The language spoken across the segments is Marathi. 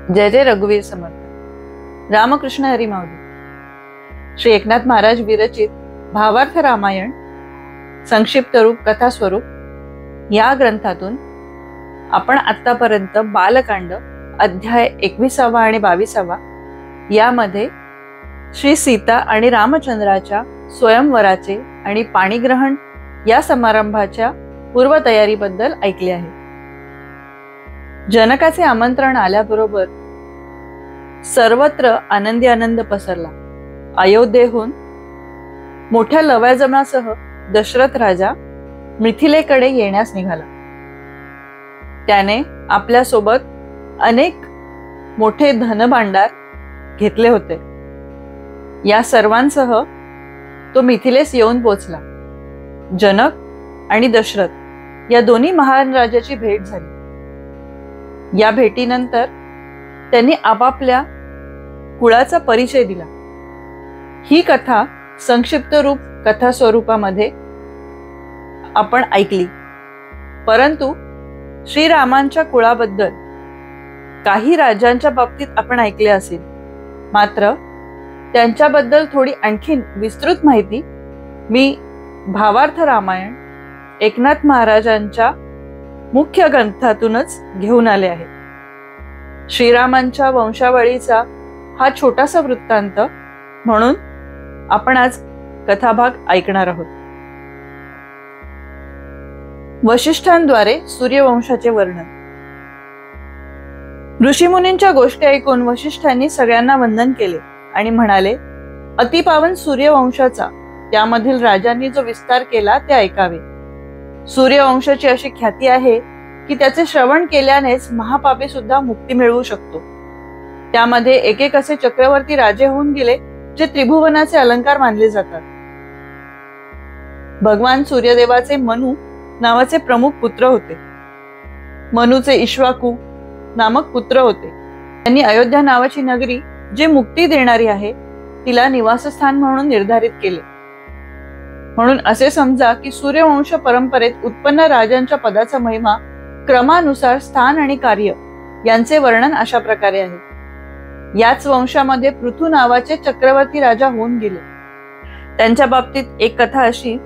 जय जय रघुवीर समर्थ। रामकृष्ण हरी माऊली। श्री एकनाथ महाराज विरचित भावार्थ रामायण संक्षिप्त रूप कथा स्वरूप या ग्रंथातून आपण आतापर्यंत बालकांड अध्याय 21 आणि 22 यामध्ये श्री सीता आणि रामचंद्राच्या स्वयंवराचे आणि पाणीग्रहण या समारंभाच्या पूर्वतयारीबद्दल ऐकले आहे। जनकाचे आमंत्रण आल्याबरोबर सर्वत्र आनंदी आनंद पसरला। अयोध्येहून मोठ्या लवाजमासह दशरथ राजा मिथिलेकडे येण्यास निघाला। त्याने आपल्या सोबत अनेक मोठे धनभांडार घेतले होते। या सर्वांसह तो मिथिलेस येऊन पोचला। जनक आणि दशरथ या दोन्ही महान राजाची भेट झाली। या भेटीनंतर त्यांनी आपापल्या कुळाचा परिचय दिला। ही कथा संक्षिप्त रूप कथा स्वरूपामध्ये आपण ऐकली, परंतु श्रीरामांच्या कुळाबद्दल काही राजांच्या बाबतीत आपण ऐकले असेल, मात्र त्यांच्याबद्दल थोडी आणखीन विस्तृत माहिती मी भावार्थ रामायण एकनाथ महाराजांच्या मुख्य ग्रंथातूनच घेऊन आले आहे। श्रीरामांच्या वंशावळीचा हा छोटासा वृत्तांत म्हणून आपण आज कथाभाग ऐकणार आहोत। वशिष्ठांद्वारे सूर्यवंशाचे वर्णन। ऋषीमुनींच्या गोष्टी ऐकून वशिष्ठांनी सगळ्यांना वंदन केले आणि म्हणाले, अतिपावन सूर्यवंशाचा त्यामधील राजांनी जो विस्तार केला ते ऐकावे। सूर्यवंशाची अशी ख्याती आहे की त्याचे श्रवण केल्यानेच महापापी सुद्धा मुक्ती मिळवू शकतो। त्यामध्ये एक एक असे चक्रवर्ती राजे होऊन गेले जे त्रिभुवनाचे अलंकार मानले जातात। भगवान सूर्यदेवाचे मनु नावाचे प्रमुख पुत्र होते। मनुचे इक्ष्वाकु नामक पुत्र होते। त्यांनी अयोध्या नावाची नगरी जी मुक्ती देणारी आहे तिला निवासस्थान म्हणून निर्धारित केले। म्हणून असे समजा की सूर्यवंश परंपरेत उत्पन्न राजांच्या पदाचा महिमा क्रमानुसार स्थान आणि कार्य यांचे वर्णन अशा प्रकारे आहे। याच वंशामध्ये पृथु नावाचे चक्रवर्ती राजा होऊन गेले। त्यांच्या बाबतीत एक कथा अशी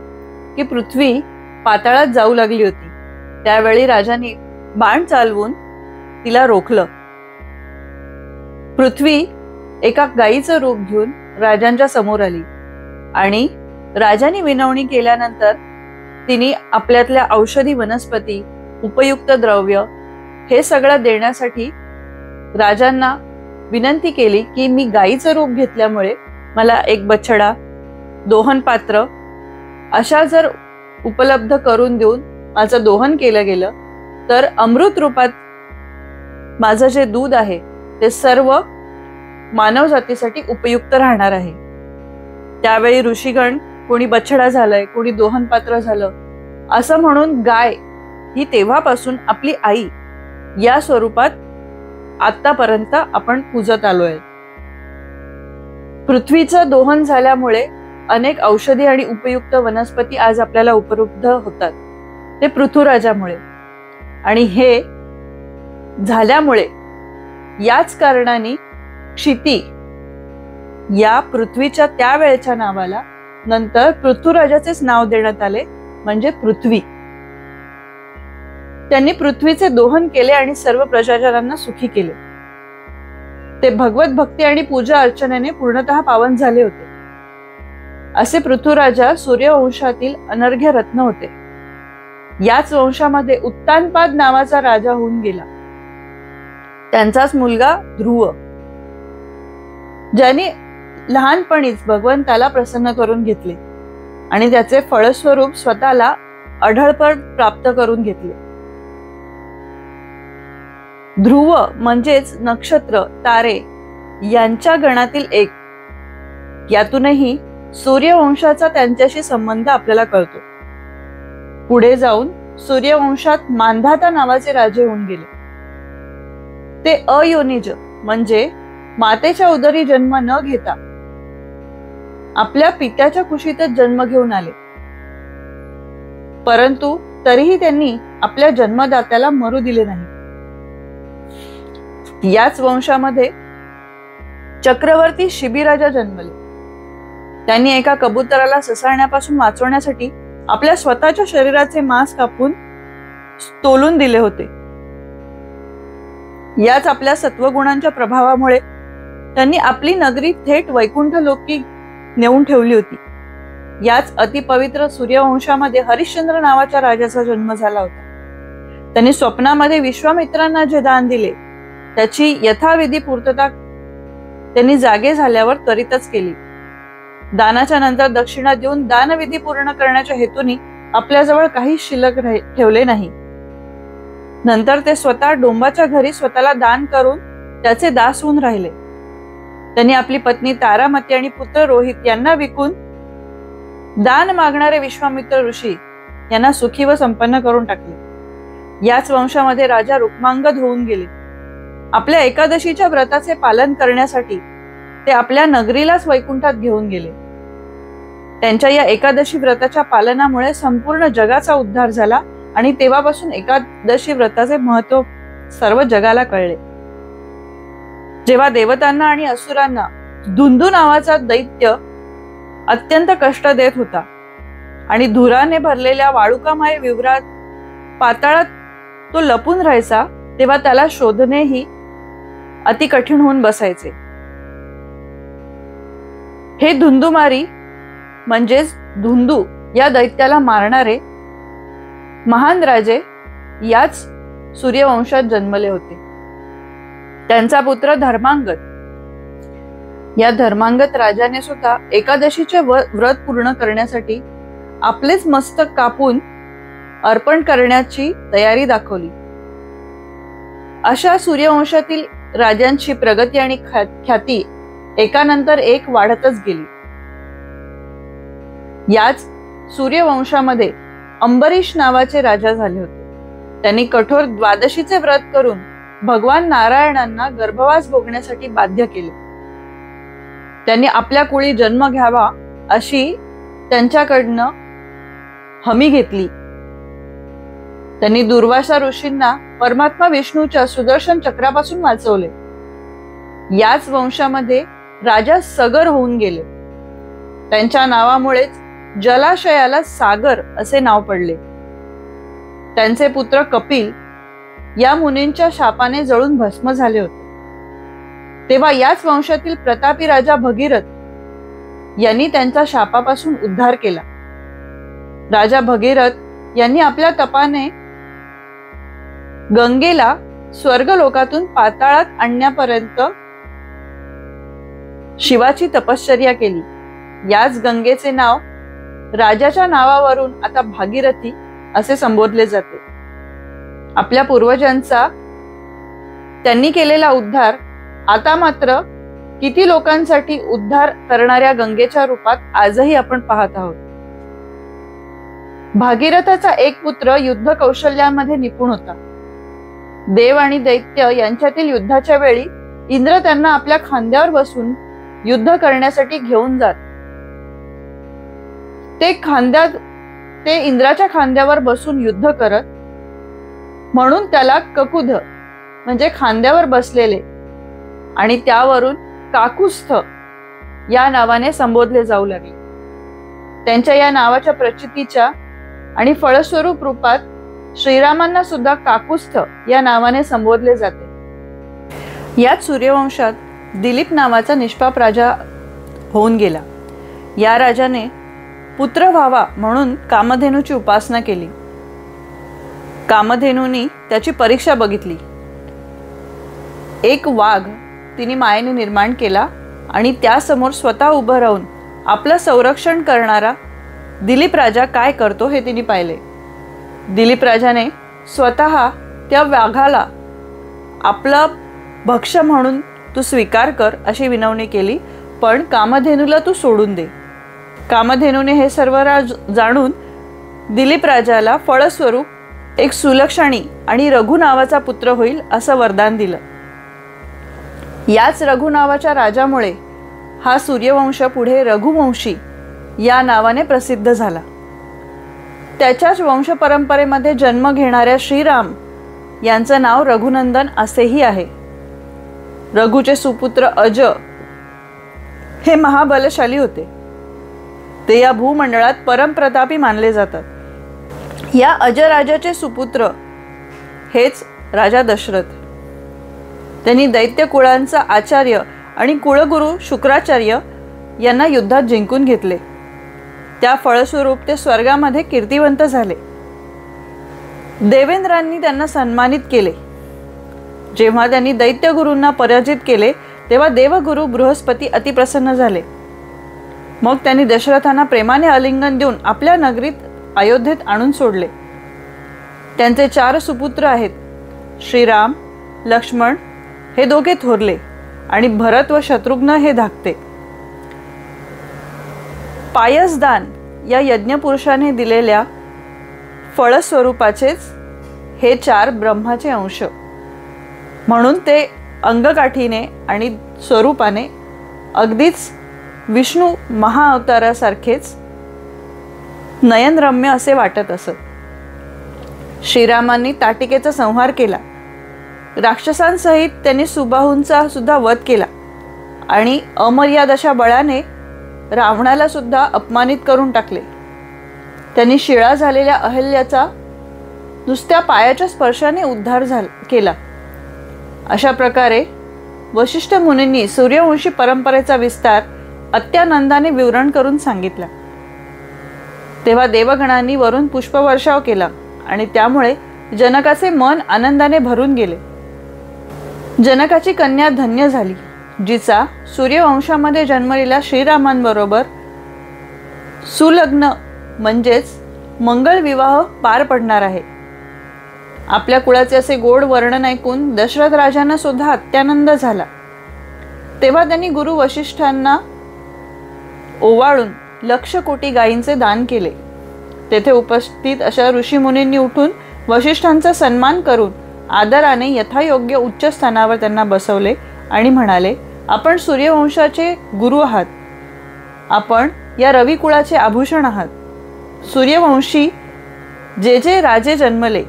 की पृथ्वी पाताळात जाऊ लागली होती। त्यावेळी राजांनी बाण चालवून तिला रोखलं। पृथ्वी एका गायीचं रूप घेऊन राजांच्या समोर आली आणि राजांनी विनवणी केल्यानंतर तिने आपल्यातल्या औषधी वनस्पती, उपयुक्त द्रव्य हे सगळं देण्यासाठी राजांना विनंती केली की मी गायीचं रूप घेतल्यामुळे मला एक बछडा, दोहन पात्र अशा जर उपलब्ध करून देऊन माझं दोहन केलं गेलं तर अमृत रूपात माझं जे दूध आहे ते सर्व मानव जातीसाठी उपयुक्त राहणार आहे। त्यावेळी ऋषीगण कोणी बछडा झालंय, कोणी दोहन पात्र झालं असं म्हणून गाय ही तेव्हापासून आपली आई या स्वरूपात आतापर्यंत आपण पूजत आलोय। पृथ्वीचं दोहन झाल्यामुळे अनेक औषधी आणि उपयुक्त वनस्पती आज आपल्याला उपलब्ध होतात, ते पृथुराजामुळे। आणि हे झाल्यामुळे याच कारणाने क्षिती या पृथ्वीच्या त्यावेळच्या नावाला नंतर पृथुराजाचेच नाव देण्यात आले, म्हणजे पृथ्वी। त्यांनी पृथ्वीचे दोहन केले आणि सर्व प्रजाजनांना सुखी केले। ते भगवत भक्ती आणि पूजा अर्चनेने पूर्णतः पावन झाले होते। असे पृथुराजा सूर्यवंशातील अनर्घ्य रत्न होते। याच वंशामध्ये उत्तानपाद नावाचा राजा होऊन गेला। त्यांचाच मुलगा ध्रुव, ज्याने लहानपणीच भगवंताला प्रसन्न करून घेतले आणि त्याचे फळस्वरूप स्वतःला अढळपद प्राप्त करून घेतले। ध्रुव म्हणजेच नक्षत्र, तारे यांच्या गणातील एक। यातूनही सूर्यवंशाचा त्यांच्याशी संबंध आपल्याला कळतो। पुढे जाऊन सूर्यवंशात मांधाता नावाचे राजे होऊन गेले। ते अयोनिज म्हणजे मातेच्या उदरी जन्म न घेता आपल्या पित्याच्या कुशीतच जन्म घेऊन आले, परंतु तरीही त्यांनी आपल्या जन्मदात्याला मरू दिले नाही। याच वंशामध्ये चक्रवर्ती शिबीराजा जन्मले. त्यांनी एका कबुतराला ससाण्यापासून वाचवण्यासाठी आपल्या स्वतःच्या शरीराचे मांस कापून तोलून दिले होते. याच आपल्या सत्वगुणांच्या प्रभावामुळे त्यांनी आपली नगरी थेट वैकुंठ लोकी नेऊन ठेवली होती. याच अतिपवित्र सूर्यवंशामध्ये हरिश्चंद्र नावाच्या राजाचा जन्म झाला होता. त्यांनी स्वप्नामध्ये विश्वामित्रांना जे दान दिले त्याची यथाविधी पूर्तता त्यांनी जागे झाल्यावर त्वरितच केली. दानाच्या नंतर दक्षिणा देऊन दानविधी पूर्ण करण्याच्या हेतूने आपल्याजवळ काही शिल्लक ठेवले नाही. नंतर ते स्वतः डोंबाच्या घरी स्वतःला दान करून त्याचे दास होऊन राहिले. त्यांनी आपली पत्नी तारामती आणि पुत्र रोहित यांना विकून दान मागणारे विश्वामित्र ऋषी यांना सुखी व संपन्न करून टाकले. याच वंशामध्ये राजा रुक्मांगद होऊन गेले. आपल्या एकादशीच्या व्रताचे पालन करण्यासाठी ते आपल्या नगरीलाच वैकुंठात घेऊन गेले. त्यांच्या या एकादशी व्रताच्या पालनामुळे संपूर्ण जगाचा उद्धार झाला आणि तेव्हापासून एकादशी व्रताचे महत्व सर्व जगाला कळले. जेव्हा देवतांना आणि असुरांना धुंदू नावाचा दैत्य अत्यंत कष्ट देत होता आणि धुराने भरलेल्या वाळुकामय विवरात पाताळात तो लपून राहायचा, तेव्हा त्याला शोधणेही अति कठीण होऊन बसायचे. हे धुंदुमारी म्हणजेच धुंदू या दैत्याला मारणारे महान राजे याच सूर्यवंशात जन्मले होते. त्यांचा पुत्र धर्मांगद. या धर्मांगद राजाने सुद्धा एकादशीचे व्रत पूर्ण करण्यासाठी आपलेच मस्तक कापून अर्पण करण्याची तयारी दाखवली. अशा सूर्यवंशातील राजांची प्रगती आणि ख्याती एकानंतर एक वाढतच गेली. याच सूर्यवंशामध्ये अंबरीश नावाचे राजा झाले होते. त्यांनी कठोर द्वादशीचे व्रत करून भगवान नारायणांना गर्भवास भोगण्यासाठी बाध्य केले. त्यांनी आपल्या कुळी जन्म घ्यावा अशी त्यांच्याकडनं हमी घेतली. त्यांनी दुर्वासा ऋषींना परमात्मा विष्णूच्या सुदर्शन चक्रापासून वाचवले. याच वंशामध्ये राजा सगर होऊन गेले. त्यांच्या नावामुळेच जलाशयाला सागर असे नाव पडले. त्यांचे पुत्र कपिल या मुनींच्या शापाने जळून भस्म झाले होते. तेव्हा याच वंशातील प्रतापी राजा भगीरथ यांनी त्यांच्या शापापासून उद्धार केला. राजा भगीरथ यांनी आपल्या तपाने गंगेला स्वर्गलोकातून पाताळात आणण्यापर्यंत शिवाची तपश्चर्या केली. याच गंगेचे नाव राजाच्या नावावरून आता भागीरथी असे संबोधले जाते. आपल्या पूर्वजांचा त्यांनी केलेला उद्धार आता मात्र किती लोकांसाठी उद्धार करणाऱ्या गंगेच्या रूपात आजही आपण पाहत आहोत. भागीरथाचा एक पुत्र युद्ध कौशल्यांमध्ये निपुण होता. देव आणि दैत्य यांच्यातील युद्धाच्या वेळी इंद्र त्यांना आपल्या खांद्यावर बसून युद्ध करण्यासाठी घेऊन जात. ते इंद्राच्या खांद्यावर बसून युद्ध करत, म्हणून त्याला ककुध म्हणजे खांद्यावर बसलेले आणि त्यावरून काकुस्थ या नावाने संबोधले जाऊ लागले. त्यांच्या या नावाच्या प्रचितीच्या आणि फळस्वरूप रूपात श्रीरामांना सुद्धा काकुस्थ या नावाने संबोधले जाते. याच सूर्यवंशात दिलीप नावाचा निष्पाप राजा होऊन गेला. या राजाने पुत्र व्हावा म्हणून कामधेनूची उपासना केली. कामधेनूनी त्याची परीक्षा बघितली. एक वाघ तिने मायेने निर्माण केला आणि त्यासमोर स्वतः उभं राहून आपलं संरक्षण करणारा दिलीप राजा काय करतो हे तिने पाहिले. दिलीप राजाने स्वतः त्या वाघाला आपलं भक्ष्य म्हणून तू स्वीकार कर अशी विनवणी केली, पण कामधेनूला तू सोडून दे. कामधेनूने हे सर्व जाणून दिलीप राजाला फळस्वरूप एक सुलक्षणी आणि रघु नावाचा पुत्र होईल असं वरदान दिलं. याच रघु नावाच्या राजामुळे हा सूर्यवंश पुढे रघुवंशी या नावाने प्रसिद्ध झाला. त्याच्याच वंश परंपरेमध्ये जन्म घेणाऱ्या श्रीराम यांचं नाव रघुनंदन असेही आहे. रघुचे सुपुत्र अज हे महाबलशाली होते. ते या भूमंडळात परमप्रतापी मानले जातात. या अजराजाचे सुपुत्र हेच राजा दशरथ. त्यांनी दैत्य कुळांचा आचार्य आणि कुळगुरू शुक्राचार्य यांना युद्धात जिंकून घेतले. त्या फळस्वरूप ते स्वर्गामध्ये कीर्तिवंत झाले. देवेंद्रांनी त्यांना सन्मानित केले. जेव्हा त्यांनी दैत्यगुरूंना पराजित केले तेव्हा देवगुरु बृहस्पती अतिप्रसन्न झाले. मग त्यांनी दशरथांना प्रेमाने आलिंगन देऊन आपल्या नगरीत अयोध्येत आणून सोडले. त्यांचे 4 सुपुत्र आहेत. श्रीराम, लक्ष्मण हे दोघे थोरले आणि भरत व शत्रुघ्न हे धाकटे. पायसदान या यज्ञपुरुषाने दिलेल्या फळस्वरूपाचेच हे 4 ब्रह्माचे अंश. म्हणून ते अंगकाठीने आणि स्वरूपाने अगदीच विष्णू महाअवतारासारखेच नयनरम्य असे वाटत असत. श्रीरामांनी ताटिकेचा संहार केला. राक्षसांसहित त्यांनी सुबाहूंचा सुद्धा वध केला आणि अमर्याद अशा बळाने रावणाला सुद्धा अपमानित करून टाकले. त्यांनी शिळा झालेल्या अहल्याचा नुसत्या पायाच्या स्पर्शाने उद्धार केला. अशा प्रकारे वशिष्ठ मुनींनी सूर्यवंशी परंपरेचा विस्तार अत्यानंदाने विवरण करून सांगितला. तेव्हा देवगणांनी वरून पुष्पवर्षाव केला आणि त्यामुळे जनकाचे मन आनंदाने भरून गेले. जनकाची कन्या धन्य झाली, जिचा सूर्यवंशामध्ये जन्मलेल्या श्रीरामांबरोबर सुलग्न म्हणजेच मंगल विवाह पार पडणार आहे. आपल्या कुळाचे असे गोड वर्णन ऐकून दशरथ राजांना सुद्धा अत्यानंद झाला. तेव्हा त्यांनी गुरु वशिष्ठांना ओवाळून 1,00,000 कोटी गायींचे दान केले. तेथे उपस्थित अशा ऋषीमुनींनी उठून वशिष्ठांचा सन्मान करून आदराने यथायोग्य उच्च स्थानावर त्यांना बसवले आणि म्हणाले, आपण सूर्यवंशाचे गुरु आहात. आपण या रवी कुळाचे आभूषण आहात. सूर्यवंशी जे जे राजे जन्मले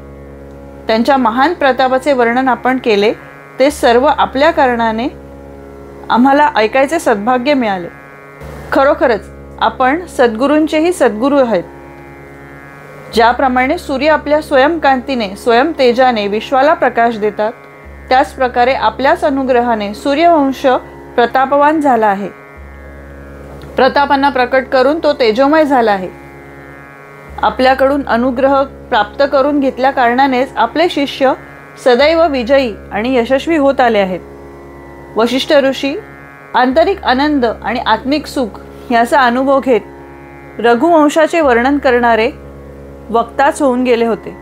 त्यांच्या महान प्रतापाचे वर्णन आपण केले ते सर्व आपल्या कारणाने आम्हाला ऐकायचे सद्भाग्य मिळाले. खरोखरच आपण सद्गुरूंचेही सद्गुरू आहेत. ज्याप्रमाणे सूर्य आपल्या स्वयंकांतीने स्वयं तेजाने विश्वाला प्रकाश देतात, त्याच प्रकारे आपल्याच अनुग्रहाने सूर्यवंश प्रतापवान झाला आहे. प्रतापांना प्रकट करून तो तेजोमय झाला आहे. आपल्याकडून अनुग्रह प्राप्त करून घेतल्या कारणानेच आपले शिष्य सदैव विजयी आणि यशस्वी होत आले आहेत. वशिष्ठ ऋषी आंतरिक आनंद आणि आत्मिक सुख याचा अनुभव घेत रघुवंशाचे वर्णन करणारे वक्ताच होऊन गेले होते.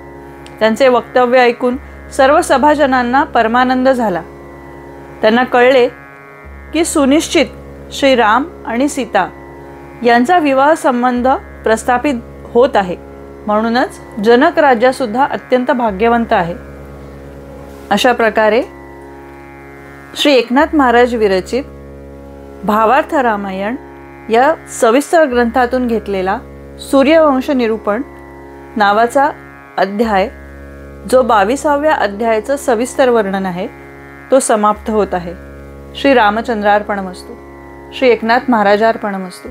त्यांचे वक्तव्य ऐकून सर्व सभाजनांना परमानंद झाला. त्यांना कळले की सुनिश्चित श्रीराम आणि सीता यांचा विवाह संबंध प्रस्थापित होत आहे. म्हणूनच जनक राजा सुद्धा अत्यंत भाग्यवंत आहे. अशा प्रकारे श्री एकनाथ महाराज विरचित भावार्थ रामायण या सविस्तर ग्रंथातून घेतलेला सूर्यवंश निरूपण नावाचा अध्याय, जो 22व्या अध्यायाचं सविस्तर वर्णन आहे, तो समाप्त होत आहे. श्री रामचंद्रार्पणमस्तु. श्री एकनाथ महाराजार्पणमस्तु.